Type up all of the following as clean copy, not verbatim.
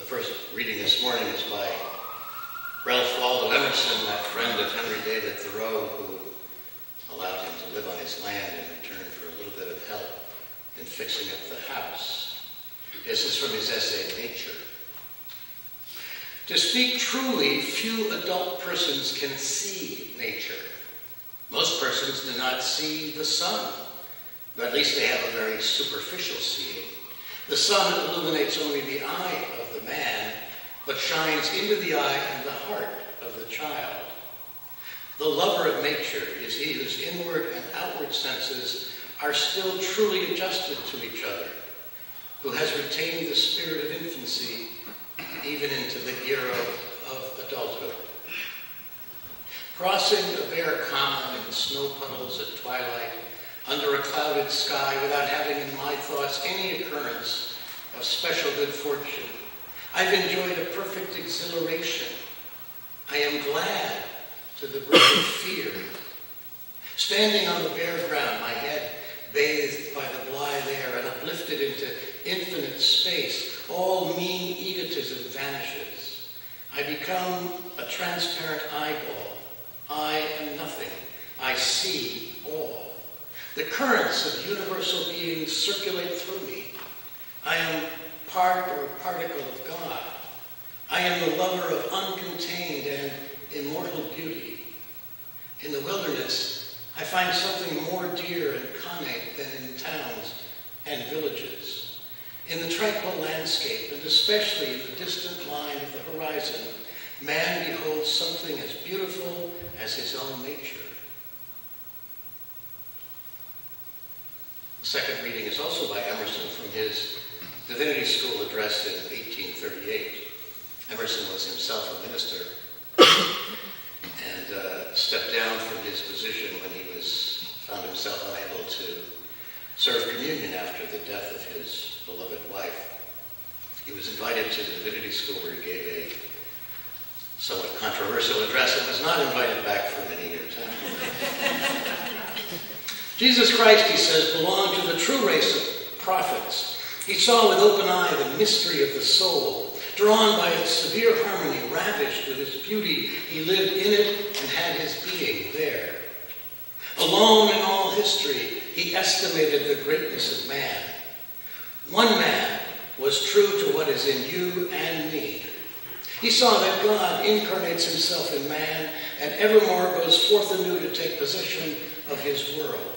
first reading this morning is by Ralph Waldo Emerson, that friend of Henry David Thoreau, who allowed him to live on his land in return for a little bit of help in fixing up the house. This is from his essay, Nature. To speak truly, few adult persons can see nature. Most persons do not see the sun, but at least they have a very superficial seeing. The sun illuminates only the eye of the man, but shines into the eye and the heart of the child. The lover of nature is he whose inward and outward senses are still truly adjusted to each other, who has retained the spirit of infancy even into the era of adulthood. Crossing a bare common in snow puddles at twilight, under a clouded sky, without having in my thoughts any occurrence of special good fortune, I've enjoyed a perfect exhilaration. I am glad to the brink of fear. Standing on the bare ground, my head bathed by the blithe air and uplifted into infinite space, all mean egotism vanishes. I become a transparent eyeball. I am nothing. I see all. The currents of universal being circulate through me. I am part or particle of God. I am the lover of uncontained and immortal beauty. In the wilderness, I find something more dear and connate than in towns and villages. In the tranquil landscape, and especially in the distant line of the horizon, man beholds something as beautiful as his own nature. The second reading is also by Emerson from his Divinity School address in 1838. Emerson was himself a minister and stepped down from his position when he found himself unable to serve communion after the death of his beloved wife. He was invited to the Divinity School where he gave a somewhat controversial address and was not invited back for many years after. Jesus Christ, he says, belonged to the true race of prophets. He saw with open eye the mystery of the soul. Drawn by its severe harmony, ravished with its beauty, he lived in it and had his being there. Alone in all history, he estimated the greatness of man. One man was true to what is in you and me. He saw that God incarnates himself in man and evermore goes forth anew to take possession of his world.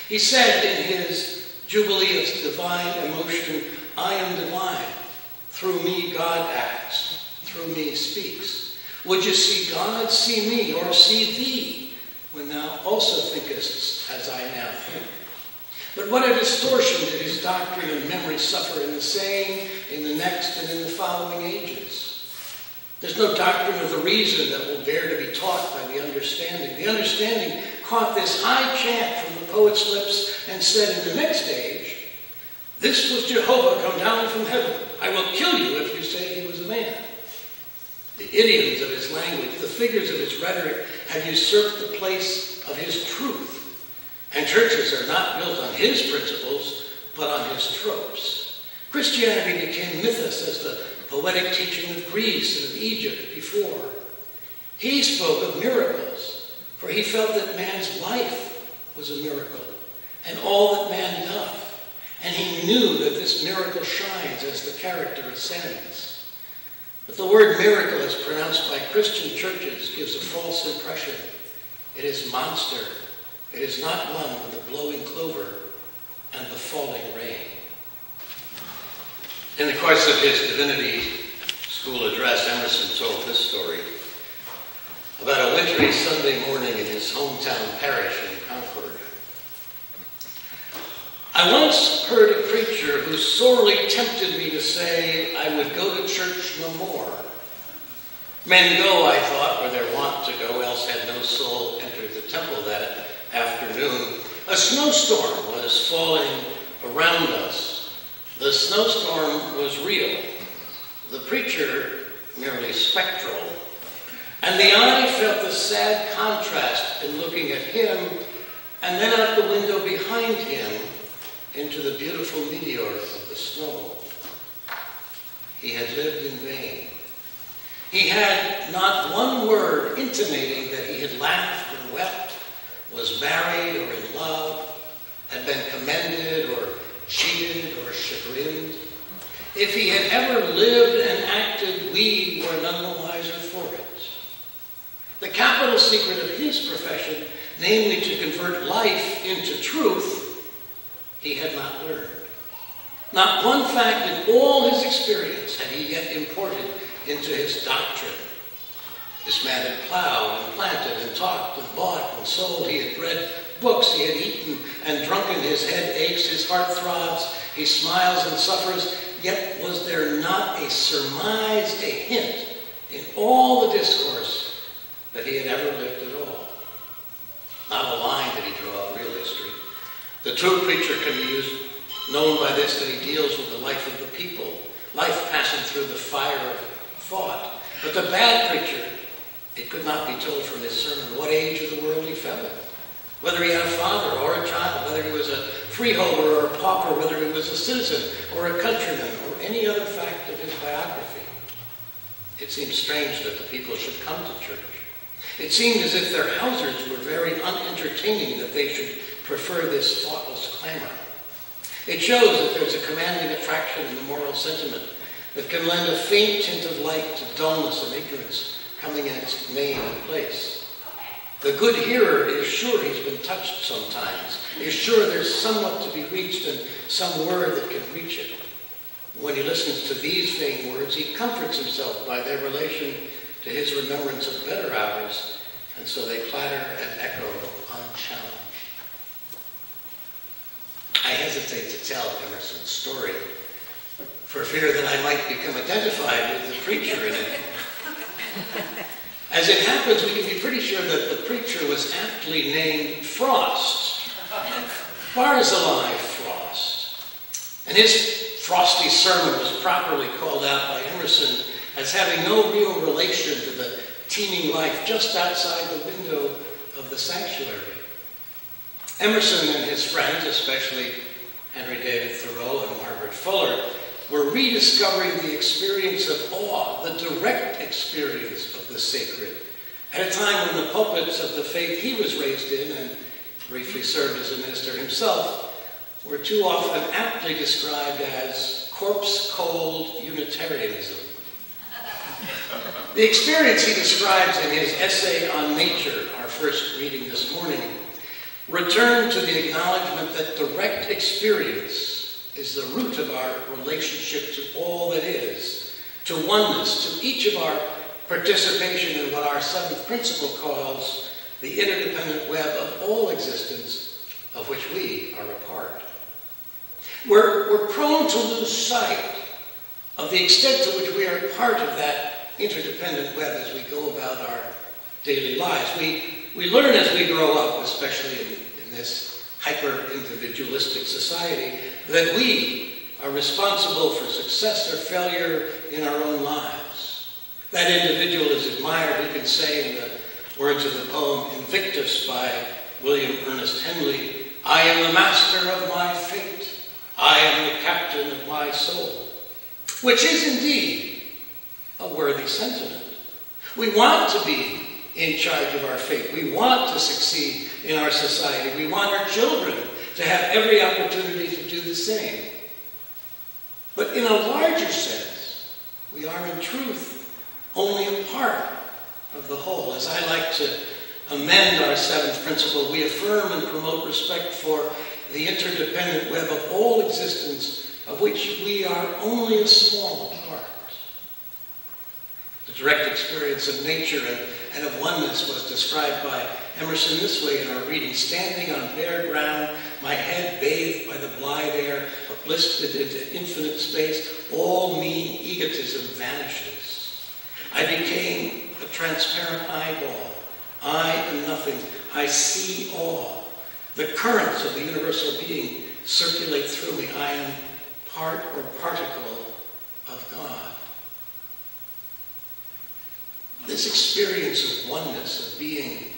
He said in his Jubilee of divine emotion, I am divine. Through me God acts. Through me speaks. Would you see God, see me, or see thee, when thou also thinkest as I now think? But what a distortion did his doctrine and memory suffer in the same, in the next, and in the following ages. There's no doctrine of the reason that will dare to be taught by the understanding. The understanding caught this high chant from the poet's lips and said in the next age, this was Jehovah come down from heaven. I will kill you if you say he was a man. The idioms of his language, the figures of his rhetoric have usurped the place of his truth. And churches are not built on his principles, but on his tropes. Christianity became mythos as the poetic teaching of Greece and of Egypt before. He spoke of miracles, for he felt that man's life was a miracle, and all that man doth. And he knew that this miracle shines as the character ascends. But the word miracle as pronounced by Christian churches gives a false impression. It is monster. It is not one with the blowing clover and the falling rain. In the course of his Divinity School address, Emerson told this story about a wintry Sunday morning in his hometown Parish in Concord. I once heard a preacher who sorely tempted me to say I would go to church no more. Men go, I thought, where they're wont to go, else had no soul entered the temple that afternoon. A snowstorm was falling around us. The snowstorm was real. The preacher merely spectral. And the eye felt the sad contrast in looking at him and then out the window behind him into the beautiful meteor of the snow. he had lived in vain. He had not one word intimating that he had laughed or wept, was married or in love, had been commended or cheated or chagrined. If he had ever lived and acted, we were none the wiser for it. The capital secret of his profession, namely to convert life into truth, he had not learned. Not one fact in all his experience had he yet imported into his doctrine. This man had plowed and planted and talked and bought and sold. He had read books. He had eaten and drunken. His head aches. His heart throbs. He smiles and suffers. Yet was there not a surmise, a hint in all the discourse that he had ever lived at all? Not a line did he draw of real history. The true preacher can be known by this, that he deals with the life of the people, life passing through the fire of thought. But the bad preacher, it could not be told from his sermon what age of the world he fell in, whether he had a father or a child, whether he was a freeholder or a pauper, whether he was a citizen or a countryman, or any other fact of his biography. It seemed strange that the people should come to church. It seemed as if their houses were very unentertaining, that they should prefer this thoughtless clamor. It shows that there's a commanding attraction in the moral sentiment that can lend a faint tint of light to dullness and ignorance coming in its name and place. The good hearer is sure he's been touched sometimes, is sure there's somewhat to be reached and some word that can reach it. When he listens to these vain words, he comforts himself by their relation to his remembrance of better hours, and so they clatter and echo unchallenged. I hesitate to tell Emerson's story for fear that I might become identified with the preacher in it. As it happens, we can be pretty sure that the preacher was aptly named Frost, Barzillai Frost. And his frosty sermon was properly called out by Emerson as having no real relation to the teeming life just outside the window of the sanctuary. Emerson and his friends, especially Henry David Thoreau and Margaret Fuller, were rediscovering the experience of awe, the direct experience of the sacred, at a time when the pulpits of the faith he was raised in and briefly served as a minister himself were too often aptly described as corpse-cold Unitarianism. The experience he describes in his essay on nature, our first reading this morning, returned to the acknowledgement that direct experience is the root of our relationship to all that is, to oneness, to each of our participation in what our seventh principle calls the interdependent web of all existence, of which we are a part. We're prone to lose sight of the extent to which we are part of that interdependent web as we go about our daily lives. We learn as we grow up, especially in this hyper-individualistic society, that we are responsible for success or failure in our own lives. That individual is admired, we can say in the words of the poem Invictus by William Ernest Henley, "I am the master of my fate. I am the captain of my soul," which is indeed a worthy sentiment. We want to be in charge of our fate. We want to succeed in our society. We want our children to have every opportunity to do the same. But in a larger sense, we are in truth only a part of the whole. As I like to amend our seventh principle, we affirm and promote respect for the interdependent web of all existence, of which we are only a small part. The direct experience of nature and of oneness was described by Emerson this way in our reading: "Standing on bare ground, my head bathed by the blithe air, uplifted into infinite space, all mean egotism vanishes. I became a transparent eyeball. I am nothing. I see all. The currents of the universal being circulate through me. I am part or particle of God." This experience of oneness, of being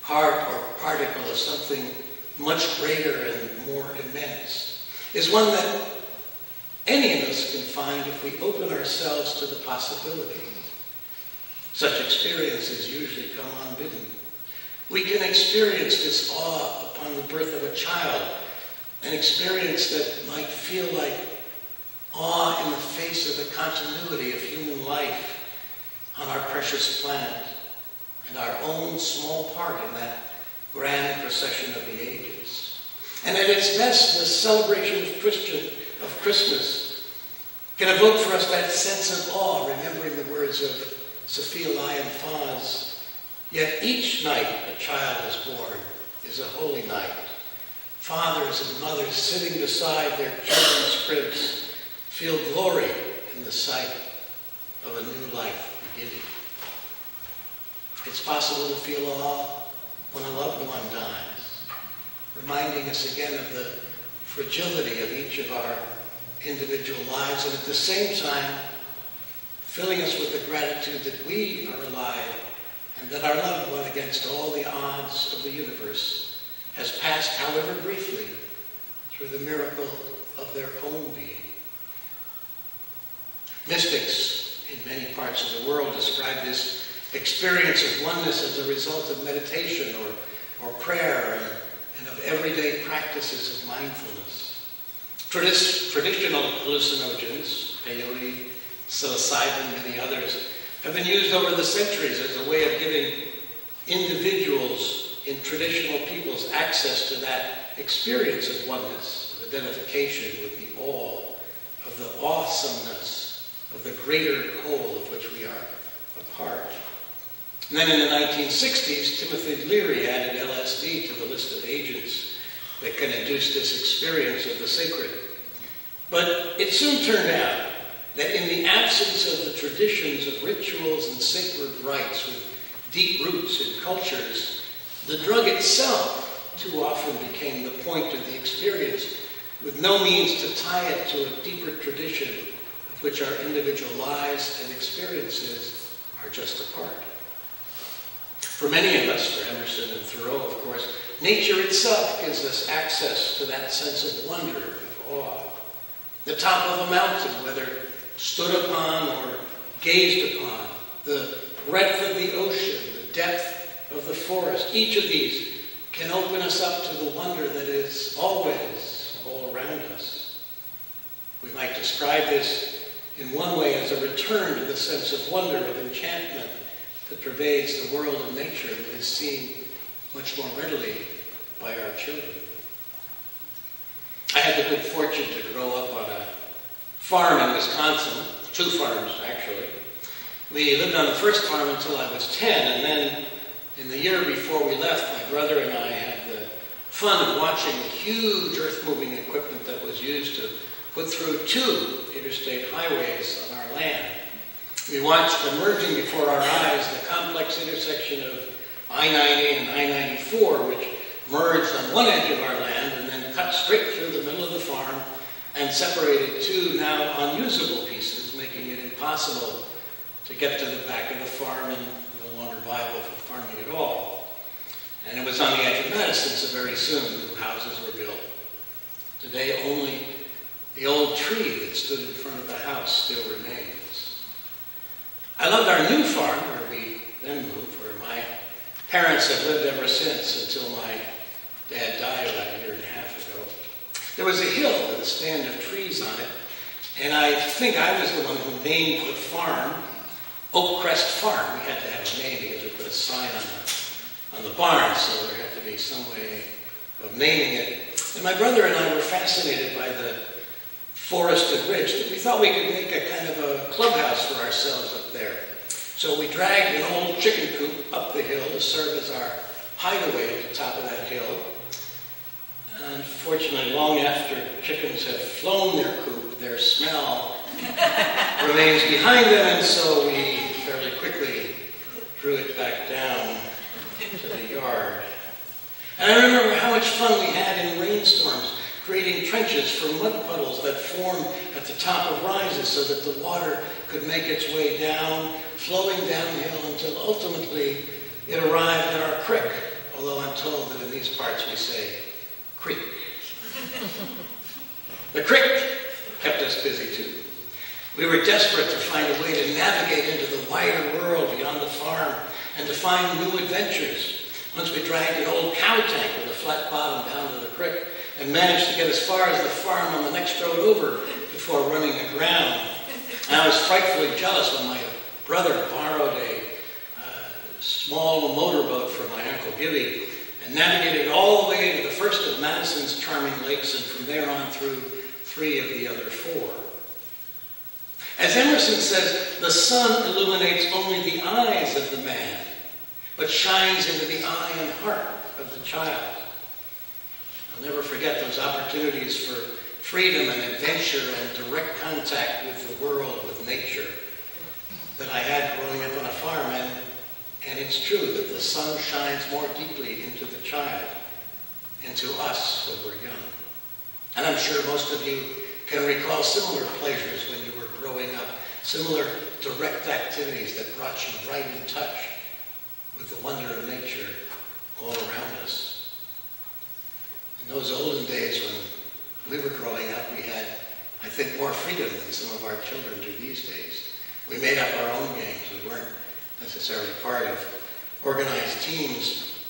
part or particle of something much greater and more immense, is one that any of us can find if we open ourselves to the possibility. Such experiences usually come unbidden. We can experience this awe upon the birth of a child, an experience that might feel like awe in the face of the continuity of human life on our precious planet and our own small part in that grand procession of the ages. And at its best, the celebration of Christmas can evoke for us that sense of awe, remembering the words of Sophia Lyon Fahs. Yet each night a child is born is a holy night. Fathers and mothers sitting beside their children's cribs feel glory in the sight of a new life beginning. It's possible to feel awe when a loved one dies, reminding us again of the fragility of each of our individual lives, and at the same time filling us with the gratitude that we are alive and that our loved one, against all the odds of the universe, has passed, however briefly, through the miracle of their own being. Mystics in many parts of the world describe this experience of oneness as a result of meditation or prayer and of everyday practices of mindfulness. Traditional hallucinogens, peyote, psilocybin, and many others, have been used over the centuries as a way of giving individuals in traditional peoples access to that experience of oneness, of identification with the awe, of the awesomeness of the greater whole of which we are a part. And then in the 1960s, Timothy Leary added LSD to the list of agents that can induce this experience of the sacred. But it soon turned out that in the absence of the traditions of rituals and sacred rites with deep roots in cultures, the drug itself too often became the point of the experience, with no means to tie it to a deeper tradition of which our individual lives and experiences are just a part. For many of us, for Emerson and Thoreau, of course, nature itself gives us access to that sense of wonder, of awe. The top of a mountain, whether stood upon or gazed upon, the breadth of the ocean, the depth of the forest, each of these can open us up to the wonder that is always all around us. We might describe this in one way as a return to the sense of wonder, of enchantment that pervades the world of nature and is seen much more readily by our children. I had the good fortune to grow up on a farm in Wisconsin, 2 farms actually. We lived on the first farm until I was 10, and then in the year before we left, my brother and I had the fun of watching the huge earth-moving equipment that was used to put through 2 interstate highways on our land. We watched emerging before our eyes the complex intersection of I-90 and I-94, which merged on one edge of our land and then cut straight through the middle of the farm and separated 2 now unusable pieces, making it impossible to get to the back of the farm and no longer viable for farming at all. And it was on the edge of Madison, so very soon new houses were built. Today only the old tree that stood in front of the house still remains. I loved our new farm, where we then moved, where my parents have lived ever since until my dad died about a year and a half ago. There was a hill with a stand of trees on it, and I think I was the one who named the farm Oak Crest Farm. We had to have a name because we put a sign on the barn, so there had to be some way of naming it. And my brother and I were fascinated by the forested ridge that we thought we could make a kind of a clubhouse for ourselves up there. So we dragged an old chicken coop up the hill to serve as our hideaway at the top of that hill. Unfortunately, long after chickens have flown their coop, their smell remains behind them, and so we fairly quickly drew it back down to the yard. And I remember how much fun we had in rainstorms, creating trenches for mud puddles that formed at the top of rises so that the water could make its way down, flowing downhill until ultimately it arrived at our creek, although I'm told that in these parts we say creek. The creek kept us us busy too. We were desperate to find a way to navigate into the wider world beyond the farm and to find new adventures. Once we dragged an old cow tank with a flat bottom down to the creek and managed to get as far as the farm on the next road over before running aground. And I was frightfully jealous when my brother borrowed a small motorboat from my Uncle Gibby and navigated all the way to the first of Madison's charming lakes and from there on through 3 of the other 4. As Emerson says, the sun illuminates only the eyes of the man, but shines into the eye and heart of the child. I'll never forget those opportunities for freedom and adventure and direct contact with the world, with nature, that I had growing up on a farm. And it's true that the sun shines more deeply into the child, into us when we're young. And I'm sure most of you can recall similar pleasures when you were growing up, similar direct activities that brought you right in touch with the wonder of nature all around us. In those olden days when we were growing up, we had, I think, more freedom than some of our children do these days. We made up our own games. We weren't necessarily part of organized teams.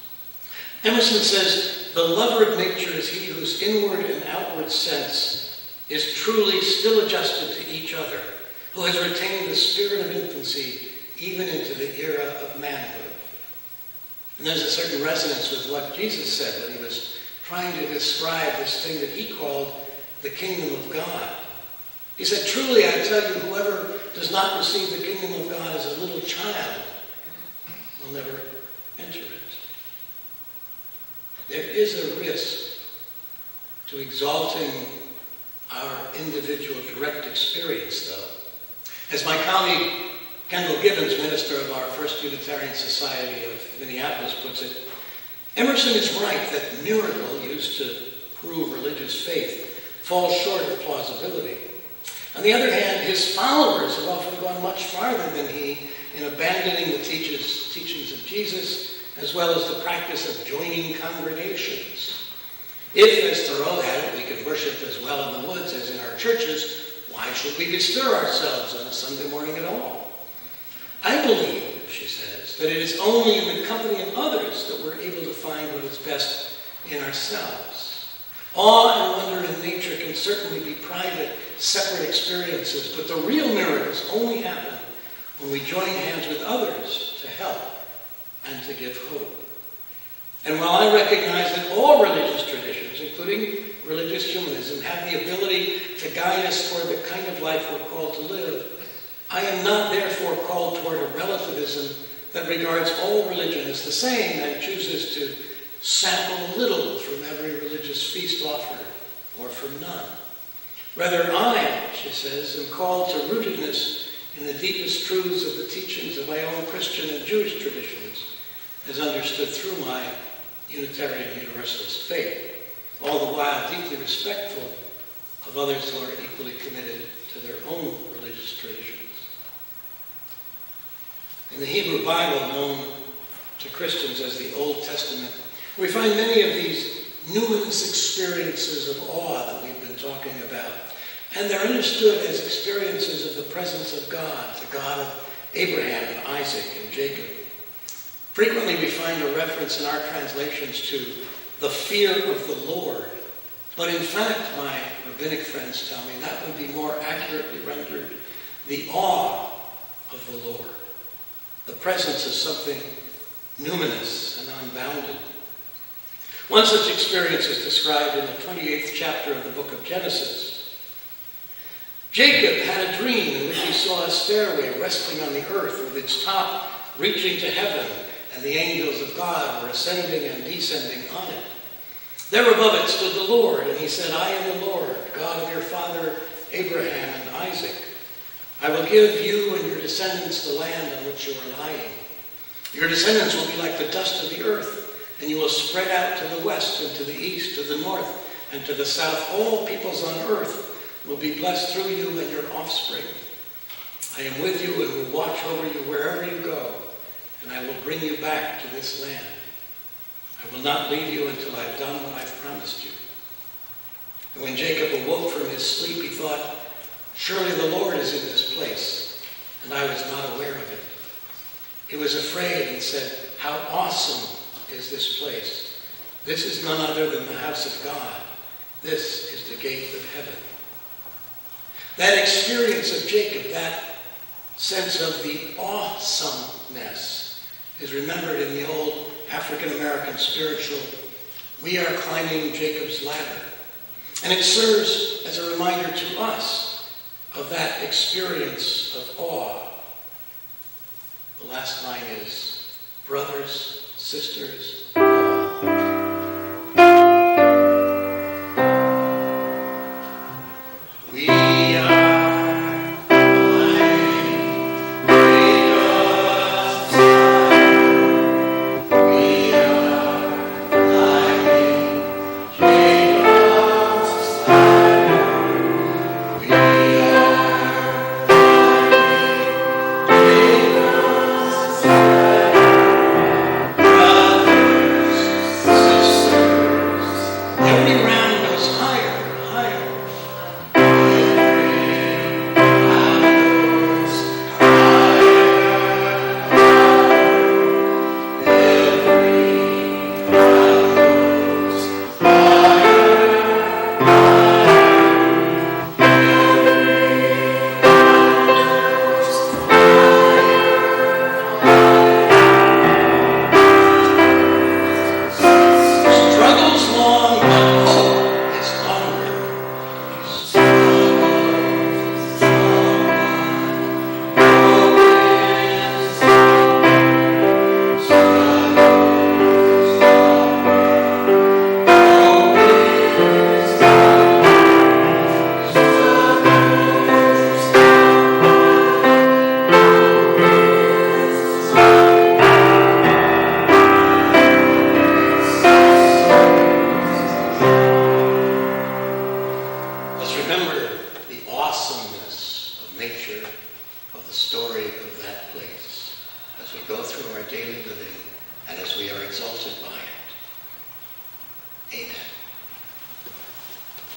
Emerson says, the lover of nature is he whose inward and outward sense is truly still adjusted to each other, who has retained the spirit of infancy even into the era of manhood. And there's a certain resonance with what Jesus said when he was trying to describe this thing that he called the kingdom of God. He said, truly I tell you, whoever does not receive the kingdom of God as a little child will never enter it. There is a risk to exalting our individual direct experience, though. As my colleague Kendall Gibbons, minister of our First Unitarian Society of Minneapolis, puts it, Emerson is right that miracle used to prove religious faith falls short of plausibility. On the other hand, his followers have often gone much farther than he in abandoning the teachings of Jesus, as well as the practice of joining congregations. If, as Thoreau had it, we can worship as well in the woods as in our churches, why should we bestir ourselves on a Sunday morning at all? I believe, she says, that it is only in the company of others that we're able to find what is best in ourselves. Awe and wonder in nature can certainly be private, separate experiences, but the real miracles only happen when we join hands with others to help and to give hope. And while I recognize that all religious traditions, including religious humanism, have the ability to guide us toward the kind of life we're called to live, I am not therefore called toward a relativism that regards all religion as the same and chooses to sample a little from every religious feast offered, or from none. Rather, I, she says, am called to rootedness in the deepest truths of the teachings of my own Christian and Jewish traditions, as understood through my Unitarian Universalist faith, all the while deeply respectful of others who are equally committed to their own religious traditions. In the Hebrew Bible, known to Christians as the Old Testament, we find many of these numinous experiences of awe that we've been talking about. And they're understood as experiences of the presence of God, the God of Abraham and Isaac and Jacob. Frequently we find a reference in our translations to the fear of the Lord. But in fact, my rabbinic friends tell me that would be more accurately rendered the awe of the Lord. The presence of something numinous and unbounded. One such experience is described in the 28th chapter of the book of Genesis. Jacob had a dream in which he saw a stairway resting on the earth with its top reaching to heaven, and the angels of God were ascending and descending on it. There above it stood the Lord, and he said, I am the Lord, God of your father Abraham and Isaac. I will give you and your descendants the land on which you are lying. Your descendants will be like the dust of the earth, and you will spread out to the west and to the east, to the north and to the south. All peoples on earth will be blessed through you and your offspring. I am with you and will watch over you wherever you go, and I will bring you back to this land. I will not leave you until I've done what I've promised you. And when Jacob awoke from his sleep, he thought, Surely the Lord is in this place, and I was not aware of it. He was afraid and said, how awesome is this place. This is none other than the house of God. This is the gate of heaven. That experience of Jacob, that sense of the awesomeness, is remembered in the old African-American spiritual, we are climbing Jacob's ladder. And it serves as a reminder to us of that experience of awe. The last line is, brothers, sisters, we are climbing Jacob's ladder. We are climbing Jacob's ladder. We are Jacob's ladder. Brothers, sisters, every round goes higher, higher. Struggles long, but hope is longer. Let's remember the awesomeness of nature, of the story of that place, as we go through our daily living and as we are exalted by it. Amen.